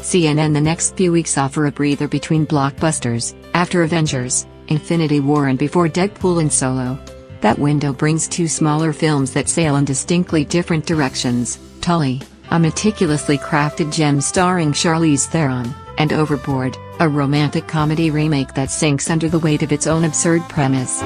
CNN the next few weeks offer a breather between blockbusters, after Avengers, Infinity War and before Deadpool and Solo. That window brings two smaller films that sail in distinctly different directions, Tully, a meticulously crafted gem starring Charlize Theron, and Overboard, a romantic comedy remake that sinks under the weight of its own absurd premise.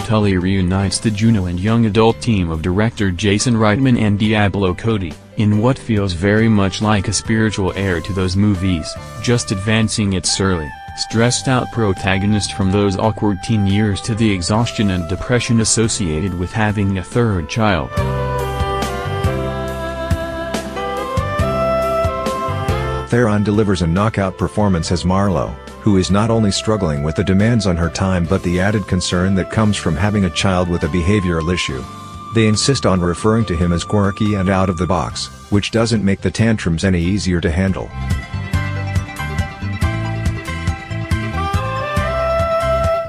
Tully reunites the Juno and young adult team of director Jason Reitman and Diablo Cody, in what feels very much like a spiritual heir to those movies, just advancing its surly, stressed-out protagonist from those awkward teen years to the exhaustion and depression associated with having a third child. Theron delivers a knockout performance as Marlo, who is not only struggling with the demands on her time but the added concern that comes from having a child with a behavioral issue. They insist on referring to him as quirky and out of the box, which doesn't make the tantrums any easier to handle.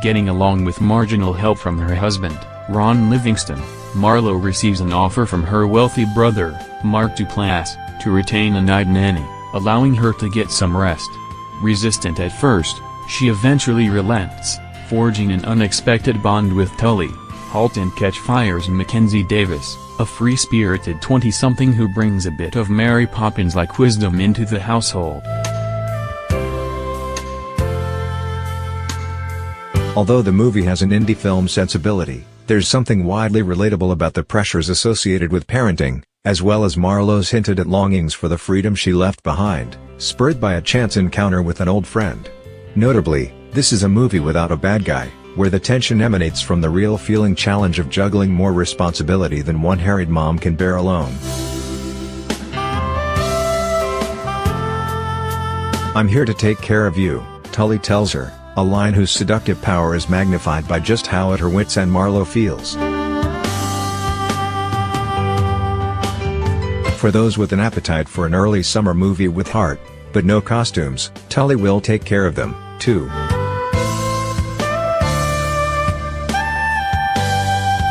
Getting along with marginal help from her husband, Ron Livingston, Marlo receives an offer from her wealthy brother, Mark Duplass, to retain a night nanny, allowing her to get some rest. Resistant at first, she eventually relents, forging an unexpected bond with Tully, Halt and Catch Fire's Mackenzie Davis, a free-spirited 20-something who brings a bit of Mary Poppins-like wisdom into the household. Although the movie has an indie film sensibility, there's something widely relatable about the pressures associated with parenting, as well as Marlo's hinted at longings for the freedom she left behind, spurred by a chance encounter with an old friend. Notably, this is a movie without a bad guy, where the tension emanates from the real feeling challenge of juggling more responsibility than one harried mom can bear alone. "I'm here to take care of you," Tully tells her, a line whose seductive power is magnified by just how at her wits' end Marlo feels. For those with an appetite for an early summer movie with heart, but no costumes, Tully will take care of them, too.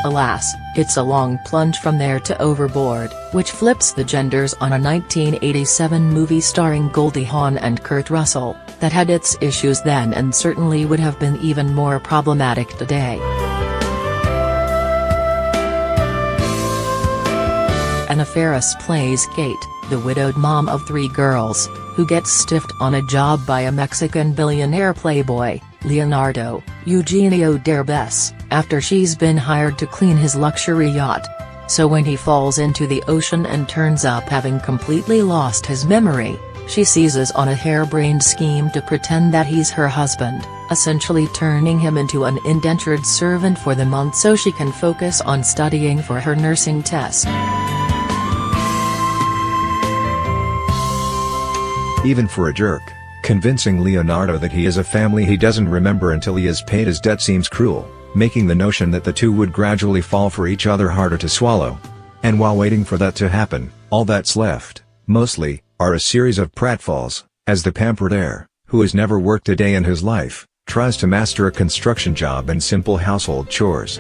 Alas, it's a long plunge from there to Overboard, which flips the genders on a 1987 movie starring Goldie Hawn and Kurt Russell, that had its issues then and certainly would have been even more problematic today. Anna Faris plays Kate, the widowed mom of 3 girls, who gets stiffed on a job by a Mexican billionaire playboy, Leonardo Eugenio Derbez, after she's been hired to clean his luxury yacht. So when he falls into the ocean and turns up having completely lost his memory, she seizes on a harebrained scheme to pretend that he's her husband, essentially turning him into an indentured servant for the month so she can focus on studying for her nursing test. Even for a jerk, convincing Leonardo that he is a family he doesn't remember until he has paid his debt seems cruel, making the notion that the two would gradually fall for each other harder to swallow. And while waiting for that to happen, all that's left, mostly, are a series of pratfalls, as the pampered heir, who has never worked a day in his life, tries to master a construction job and simple household chores.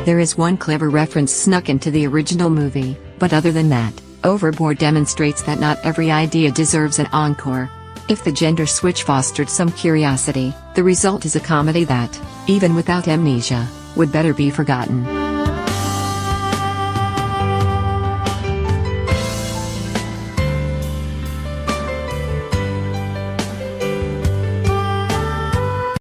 There is one clever reference snuck into the original movie, but other than that, Overboard demonstrates that not every idea deserves an encore. If the gender switch fostered some curiosity, the result is a comedy that, even without amnesia, would better be forgotten.